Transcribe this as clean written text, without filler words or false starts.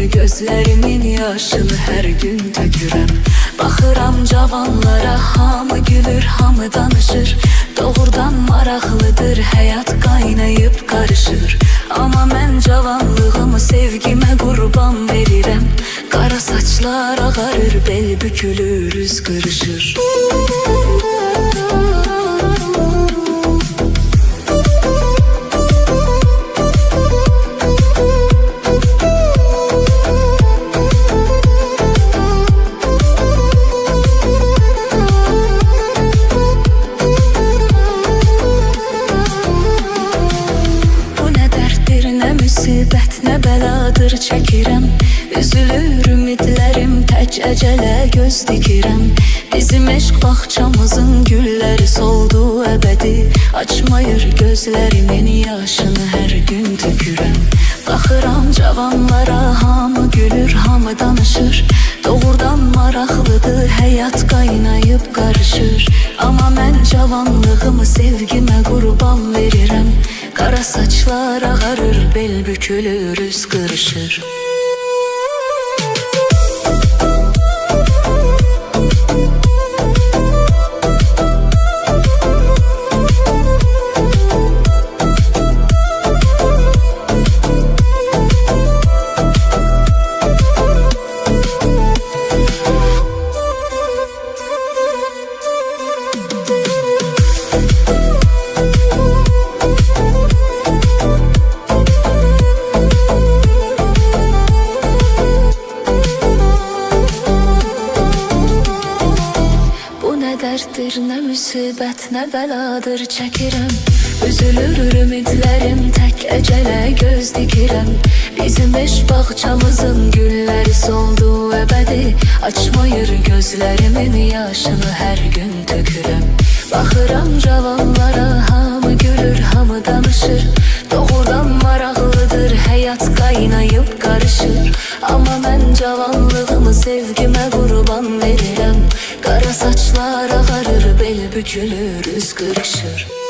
gözlərimin yaşını hər gün tökürəm. Baxıram cavanlara, hamı gülür, hamı danışır. Doğrudan maraqlıdır, həyat qaynayıb qarışır. Amma mən cavanlığımı sevgimə qurban verirəm. Qara saçlar ağarır, bel bükülür, üz qırışır. Müsibət nə bəladır çəkirəm. Üzülür ümidlərim, tək əcələ göz dikirəm. Bizim eşq bağçamızın gülləri soldu əbədi. Açmayır gözlərimin yaşını hər gün tökürəm. Baxıram cavanlara, hamı gülür, hamı danışır. Doğrudan maraqlıdır, həyat qaynayıb qarışır. Amma mən cavanlığımı sevgimə qurban verirəm. Qara saçlar ağarır, bel bükülür, üz qırışır. Dərddir, nə müsibət, nə bəladır çəkirəm. Üzülür ümidlərim, tək əcələ göz dikirəm. Bizim eşq bağçamızın gülləri soldu əbədi. Açmayır gözlərimin yaşını hər gün tökürəm. Baxıram cavanlara, hamı gülür, hamı danışır. Doğrudan maraqlıdır, həyat qaynayıb qarışır. Amma mən cavanlığımı sevgimə qurban verirəm. Qara saçlar ağarır, bel bükülür, üz qırışır.